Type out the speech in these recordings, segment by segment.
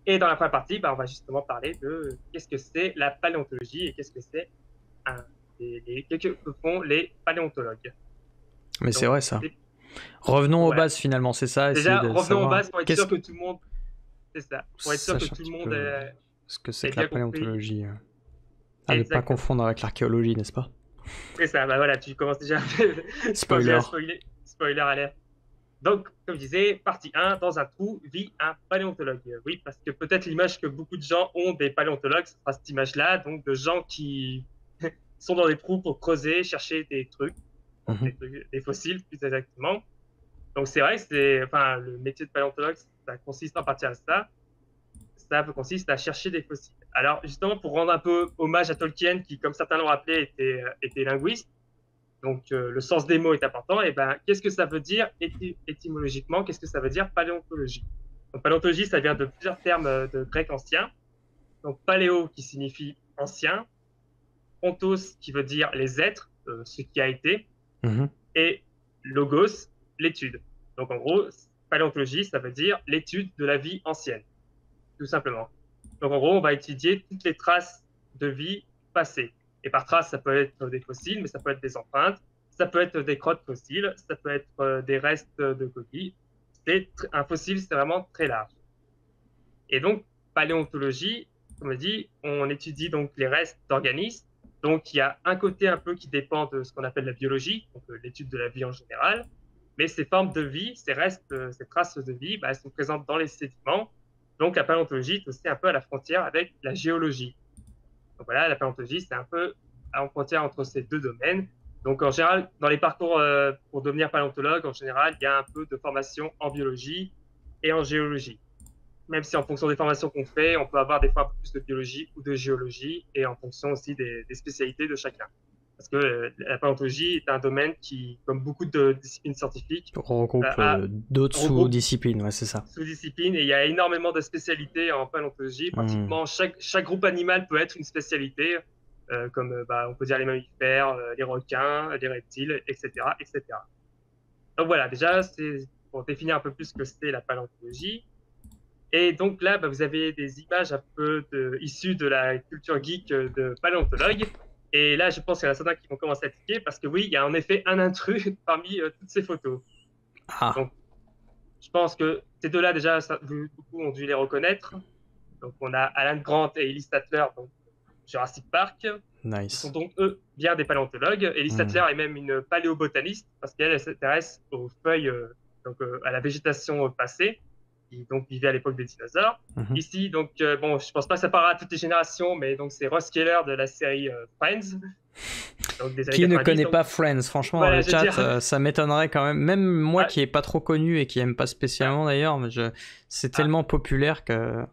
Et dans la première partie, bah, on va justement parler de qu'est-ce que c'est la paléontologie et qu'est-ce que c'est qu'est-ce que font les paléontologues. Mais c'est Donc, vrai ça. Revenons aux voilà. bases finalement, c'est ça, essayer Déjà, de revenons aux savoir bases pour être qu'est-ce sûr que tout le monde, c'est ça, pour être sûr que sache un tout le petit monde peu ce que c'est ait que la bien compris. paléontologie. À ne pas Exactement. confondre avec l'archéologie, n'est-ce pas? C'est ça, bah voilà, tu commences déjà, tu commences déjà à Spoiler. spoiler. Spoiler alert. Donc, comme je disais, partie 1, dans un trou vit un paléontologue. Oui, parce que peut-être l'image que beaucoup de gens ont des paléontologues, ce sera cette image-là, donc de gens qui sont dans des trous pour creuser, chercher des trucs, bon, Mhm. des fossiles plus exactement. Donc c'est vrai que c'est, enfin, le métier de paléontologue, ça consiste en partie à ça. Ça consiste à chercher des fossiles. Alors justement, pour rendre un peu hommage à Tolkien, qui, comme certains l'ont rappelé, était linguiste, donc le sens des mots est important, et ben qu'est-ce que ça veut dire étymologiquement? Qu'est-ce que ça veut dire paléontologie? Donc paléontologie, ça vient de plusieurs termes de grec ancien. Donc paléo qui signifie ancien, ontos qui veut dire les êtres, ce qui a été, Mhm. et logos, l'étude. Donc en gros, paléontologie, ça veut dire l'étude de la vie ancienne, tout simplement. Donc en gros, on va étudier toutes les traces de vie passée. Et par traces, ça peut être des fossiles, mais ça peut être des empreintes, ça peut être des crottes fossiles, ça peut être des restes de coquilles. Un fossile, c'est vraiment très large. Et donc, paléontologie, comme on dit, on étudie donc les restes d'organismes. Donc, il y a un côté un peu qui dépend de ce qu'on appelle la biologie, donc l'étude de la vie en général. Mais ces formes de vie, ces restes, ces traces de vie, bah, elles sont présentes dans les sédiments. Donc, la paléontologie est aussi un peu à la frontière avec la géologie. Donc voilà, la paléontologie, c'est un peu à la frontière entre ces deux domaines. Donc, en général, dans les parcours pour devenir paléontologue, en général, il y a un peu de formation en biologie et en géologie, même si en fonction des formations qu'on fait, on peut avoir des fois un peu plus de biologie ou de géologie, et en fonction aussi des spécialités de chacun. Parce que la paléontologie est un domaine qui, comme beaucoup de disciplines scientifiques, On regroupe d'autres regroupe sous-disciplines, ouais, c'est ça. sous-disciplines, et il y a énormément de spécialités en paléontologie. Mhm. Pratiquement chaque groupe animal peut être une spécialité, comme bah, on peut dire les mammifères, les requins, les reptiles, etc., etc. Donc voilà, déjà, c'est pour définir un peu plus ce que c'est la paléontologie. Et donc là, bah, vous avez des images un peu issues de la culture geek de paléontologue. Et là, je pense qu'il y en a certains qui vont commencer à tiquer parce que oui, il y a en effet un intrus parmi toutes ces photos. Ah, Donc, je pense que ces deux-là, déjà, beaucoup ont dû les reconnaître. Donc, on a Alan Grant et Ellie Sattler, donc Jurassic Park, qui sont nice. donc, eux, bien des paléontologues. Ellie Mhm. Sattler est même une paléobotaniste parce qu'elle elle, s'intéresse aux feuilles, donc à la végétation passée, qui donc vivait à l'époque des dinosaures. Mhm. Ici, donc, bon, je pense pas que ça parlera à toutes les générations, mais donc c'est Ross Geller de la série Friends, donc des années Qui ne 90. connaît Donc, pas Friends? Franchement, dans voilà, le je veux chat, dire, ça m'étonnerait quand même. Même moi ah, qui est pas trop connu et qui aime pas ah, spécialement d'ailleurs, mais c'est ah, tellement populaire que.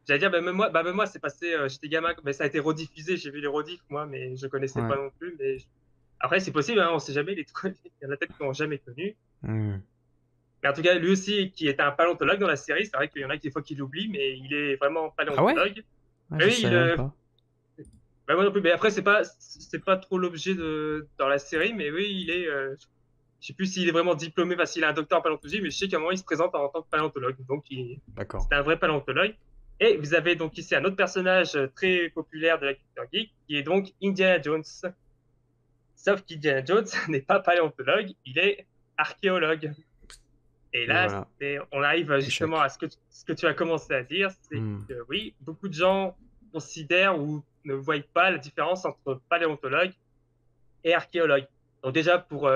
j'allais dire, bah, même moi, c'est passé, j'étais gamin, mais ça a été rediffusé, j'ai vu les rediffs, moi, mais je connaissais Ouais. pas non plus. Mais après, c'est possible, hein, on sait jamais, les trucs, il y en a peut-être qui n'ont jamais connu. Mhm. Mais en tout cas, lui aussi, qui était un paléontologue dans la série, c'est vrai qu'il y en a qui des fois qui l'oublient, mais il est vraiment Ah ouais? paléontologue. Ouais, Et je oui, savais même pas. bah, moi non plus, mais après, c'est pas trop l'objet dans la série, mais oui, je sais plus s'il est vraiment diplômé, parce qu'il a un docteur en paléontologie, mais je sais qu'à un moment, il se présente en tant que paléontologue. Donc, D'accord. c'est un vrai paléontologue. Et vous avez donc ici un autre personnage très populaire de la culture geek, qui est donc Indiana Jones. Sauf qu'Indiana Jones n'est pas paléontologue, il est archéologue. Et Et là, voilà. on arrive justement Échec. à ce que tu as commencé à dire, c'est Hmm. que oui, beaucoup de gens considèrent ou ne voient pas la différence entre paléontologue et archéologue. Donc déjà, pour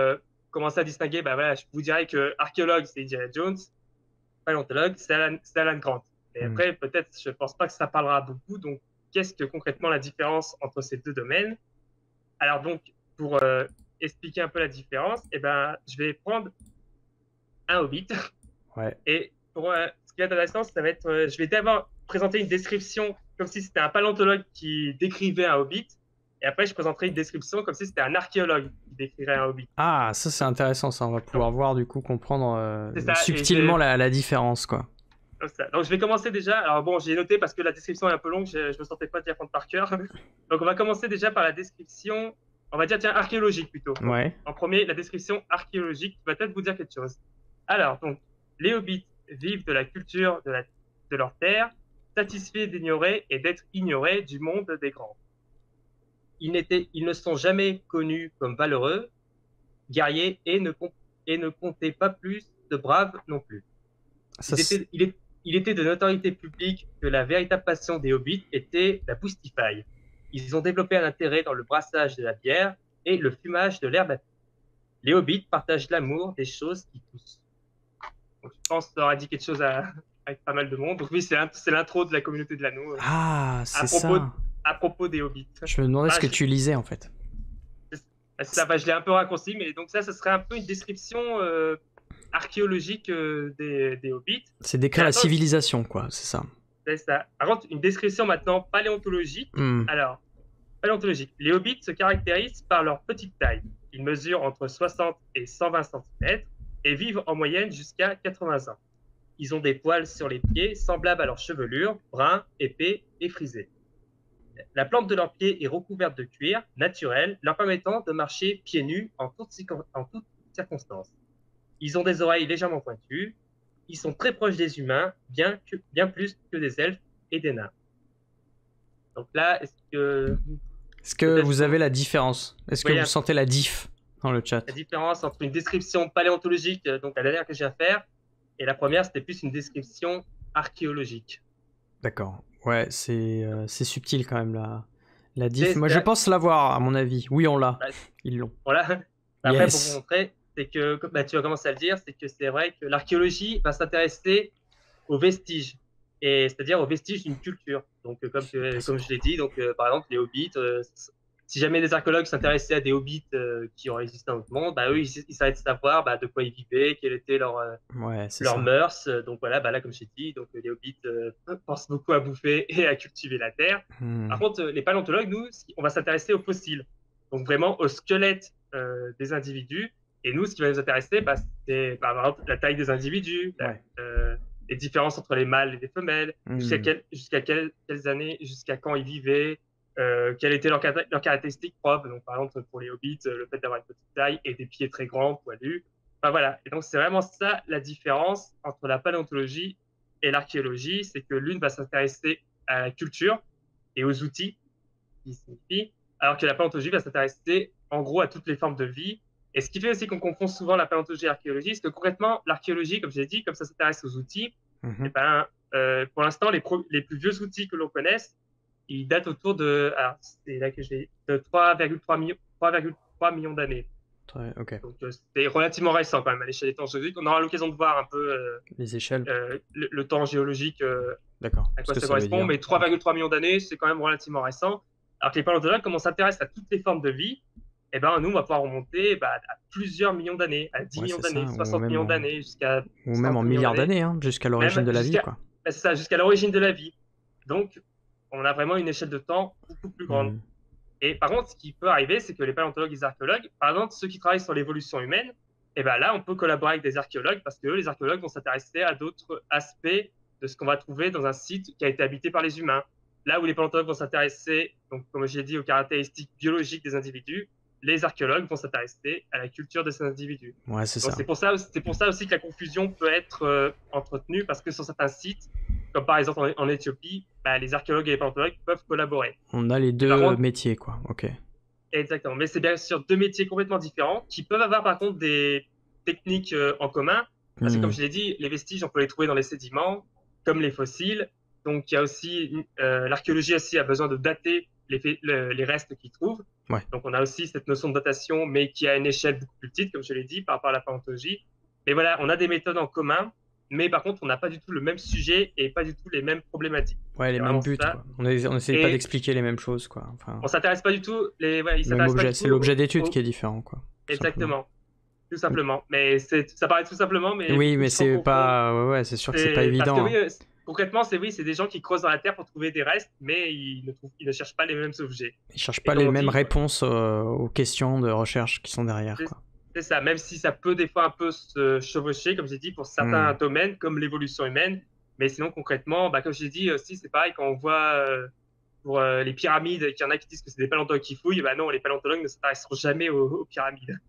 commencer à distinguer, bah voilà, je vous dirais que archéologue, c'est Indiana Jones, paléontologue, c'est Alan Grant. Et Hmm. après, peut-être, je ne pense pas que ça parlera beaucoup. Donc, qu'est-ce que concrètement la différence entre ces deux domaines? Alors donc, pour expliquer un peu la différence, eh ben, je vais prendre un hobbit. Ouais. Et pour ce qui est intéressant, ça va être, je vais d'abord présenter une description comme si c'était un paléontologue qui décrivait un hobbit, et après je présenterai une description comme si c'était un archéologue qui décrirait un hobbit. Ah, ça c'est Donc, intéressant, ça. On va donc, pouvoir voir du coup, comprendre c'est ça. Et subtilement la différence, quoi. comme ça. Donc je vais commencer déjà. Alors bon, j'ai noté parce que la description est un peu longue, je me sentais pas de apprendre par cœur. Donc on va commencer déjà par la description. On va dire tiens archéologique plutôt. Donc Ouais. en premier, la description archéologique qui va peut-être vous dire quelque chose. Alors donc les hobbits vivent de la culture de leur terre, satisfaits d'ignorer et d'être ignorés du monde des grands. Ils ne sont jamais connus comme valeureux, guerriers et ne comptaient pas plus de braves non plus. Ça, c'est- Il était de notoriété publique que la véritable passion des hobbits était la boustifaille. Ils ont développé un intérêt dans le brassage de la bière et le fumage de l'herbe. Les hobbits partagent l'amour des choses qui poussent. Donc, je pense que ça aura dit quelque chose avec pas mal de monde. Donc oui, c'est l'intro de la communauté de l'anneau Ah, à c'est propos, ça. à propos des hobbits. Je me demandais Ah, ce que tu lisais en fait. je l'ai un peu raccourci, mais donc ça serait un peu une description archéologique des hobbits. C'est décrire Mais la attends, civilisation, quoi, c'est ça. c'est ça. Par contre, une description maintenant paléontologique. Hmm. Alors, paléontologique. Les hobbits se caractérisent par leur petite taille. Ils mesurent entre 60 et 120 cm et vivent en moyenne jusqu'à 80 ans. Ils ont des poils sur les pieds semblables à leur chevelure, bruns, épais et frisés. La plante de leurs pieds est recouverte de cuir naturel, leur permettant de marcher pieds nus en toutes circonstances. Ils ont des oreilles légèrement pointues. Ils sont très proches des humains, bien plus que des elfes et des nains. Donc là, est-ce que vous avez la différence? Est-ce que Oui, vous sentez la diff dans le chat? la différence entre une description paléontologique, donc la dernière que j'ai à faire, et la première, c'était plus une description archéologique. D'accord. Ouais, c'est subtil quand même la diff. Moi, je C'est- pense l'avoir, à mon avis. Oui, on l'a. Bah, Ils l'ont. Voilà. Après, Yes. pour vous montrer, c'est que, bah, tu vas commencer à le dire, c'est que c'est vrai que l'archéologie va s'intéresser aux vestiges, et c'est-à-dire aux vestiges d'une culture. Donc, comme je l'ai dit, donc, par exemple, les hobbits, si jamais des archéologues s'intéressaient à des hobbits qui ont existé dans notre monde, bah, eux, ils savaient de savoir bah, de quoi ils vivaient, quelles étaient Ouais, c'est leurs ça. mœurs. Donc voilà, bah, là, comme j'ai dit, donc, les hobbits pensent beaucoup à bouffer et à cultiver la terre. Hmm. Par contre, les paléontologues, nous, on va s'intéresser aux fossiles, donc vraiment au squelette des individus. Et nous, ce qui va nous intéresser, bah, c'est par exemple la taille des individus, Ouais. les différences entre les mâles et les femelles, Hmm. jusqu'à quelles années, jusqu'à quand ils vivaient, quelles étaient leurs caractéristiques propres. Donc, par exemple, pour les hobbits, le fait d'avoir une petite taille et des pieds très grands, poilus. Enfin, voilà. Et donc, c'est vraiment ça la différence entre la paléontologie et l'archéologie, c'est que l'une va s'intéresser à la culture et aux outils qui signifient, alors que la paléontologie va s'intéresser en gros à toutes les formes de vie. Et ce qui fait aussi qu'on confond souvent la paléontologie et l'archéologie, c'est que concrètement, l'archéologie, comme j'ai dit, comme ça s'intéresse aux outils, Mhm. et ben, pour l'instant, les plus vieux outils que l'on connaisse, ils datent autour de, alors c'est là que j'ai, de 3,3 millions d'années. Ok. Donc c'est relativement récent quand même à l'échelle des temps géologiques. On aura l'occasion de voir un peu Les échelles. le temps géologique D'accord. à quoi Ce que ça ça veut correspond, dire. mais 3,3 millions d'années, c'est quand même relativement récent. Alors que les paléontologues, comme on s'intéresse à toutes les formes de vie, eh ben, nous, on va pouvoir remonter à plusieurs millions d'années, à 10 Ouais, millions c'est ça. d'années, 60 millions d'années, jusqu'à Ou même en 100 millions milliards d'années, d'années, hein, jusqu'à l'origine même de la vie, quoi. c'est ça, jusqu'à l'origine de la vie. Donc, on a vraiment une échelle de temps beaucoup plus grande. Hmm. Et par contre, ce qui peut arriver, c'est que les paléontologues et les archéologues, par exemple, ceux qui travaillent sur l'évolution humaine, et ben là, on peut collaborer avec des archéologues parce que les archéologues vont s'intéresser à d'autres aspects de ce qu'on va trouver dans un site qui a été habité par les humains. Là où les paléontologues vont s'intéresser, donc comme j'ai dit, aux caractéristiques biologiques des individus, les archéologues vont s'intéresser à la culture de ces individus. Ouais, c'est Donc ça. c'est pour ça aussi que la confusion peut être entretenue parce que sur certains sites, comme par exemple en Éthiopie, bah, les archéologues et les paléontologues peuvent collaborer. On a les Et par deux contre, métiers, quoi. Ok. exactement. Mais c'est bien sûr deux métiers complètement différents qui peuvent avoir par contre des techniques en commun. Parce que Hmm. comme je l'ai dit, les vestiges, on peut les trouver dans les sédiments, comme les fossiles. Donc il y a aussi l'archéologie aussi a besoin de dater les restes qu'ils trouvent. Ouais. Donc on a aussi cette notion de datation, mais qui a une échelle beaucoup plus petite, comme je l'ai dit, par rapport à la paléontologie. Mais voilà, on a des méthodes en commun, mais par contre, on n'a pas du tout le même sujet et pas du tout les mêmes problématiques. Ouais, les C'est mêmes vraiment buts, ça. quoi. On essaie pas d'expliquer les mêmes choses, quoi. Enfin, On s'intéresse pas du tout, ils le même s'intéressent pas objet. du C'est tout l'objet d'étude au- qui est différent, quoi. Tout Exactement. Tout simplement. Mais ça paraît tout simplement, mais Oui, beaucoup mais de gens c'est confondent. pas. Ouais, c'est sûr que c'est pas Parce que évident. oui, concrètement, c'est des gens qui creusent dans la terre pour trouver des restes, mais ils ne cherchent pas les mêmes objets. Ils cherchent Et pas comme les on mêmes dit, réponses aux questions de recherche qui sont derrière, quoi. c'est ça, même si ça peut des fois un peu se chevaucher, comme j'ai dit, pour certains domaines, comme l'évolution humaine. Mais sinon, concrètement, bah, comme j'ai dit aussi, c'est pareil, quand on voit pour les pyramides, qu'il y en a qui disent que c'est des paléontologues qui fouillent, bah non, les paléontologues ne s'intéresseront jamais aux pyramides.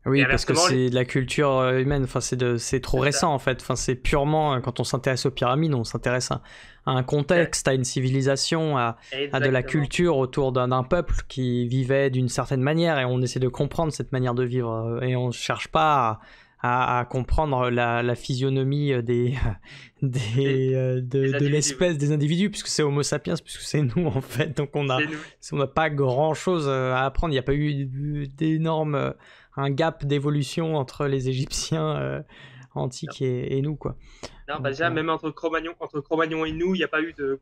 Oui, Et parce que inversement, c'est de la culture humaine, enfin, c'est trop c'est récent ça. en fait. Enfin, c'est purement, quand on s'intéresse aux pyramides, on s'intéresse à un contexte, à une civilisation, à de la Exactement. culture autour d'un peuple qui vivait d'une certaine manière et on essaie de comprendre cette manière de vivre et on ne cherche pas à comprendre la physionomie Des, des de individus, oui. l'espèce des individus, puisque c'est Homo sapiens, puisque c'est nous en fait. Donc C'est nous. on n'a pas grand chose à apprendre. Il n'y a pas eu d'énormes un gap d'évolution entre les Égyptiens Non, antiques et nous, quoi. non, bah Donc, déjà, même entre Cro-Magnon et nous, il n'y a pas eu de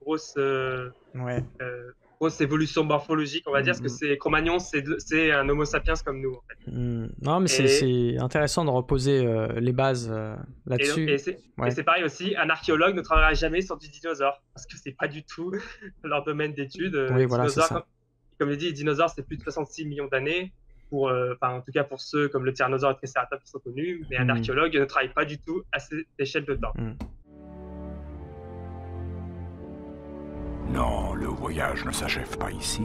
ouais. grosse évolution morphologique, on va dire, parce que Mm, Cro-Magnon, c'est un Homo sapiens comme nous, en fait. Non, mais Et, c'est intéressant de reposer les bases et, là-dessus. et Ouais. c'est pareil aussi, un archéologue ne travaillera jamais sur du dinosaure, parce que c'est pas du tout leur domaine d'étude. Oui, voilà, c'est Dinosaures, ça. comme je dit, les dinosaures, c'est plus de 66 millions d'années. Enfin, en tout cas pour ceux comme le tyrannosaure et le triceratops qui sont connus, mais un Mm, archéologue ne travaille pas du tout à cette échelle de temps. mm. Non, le voyage ne s'achève pas ici.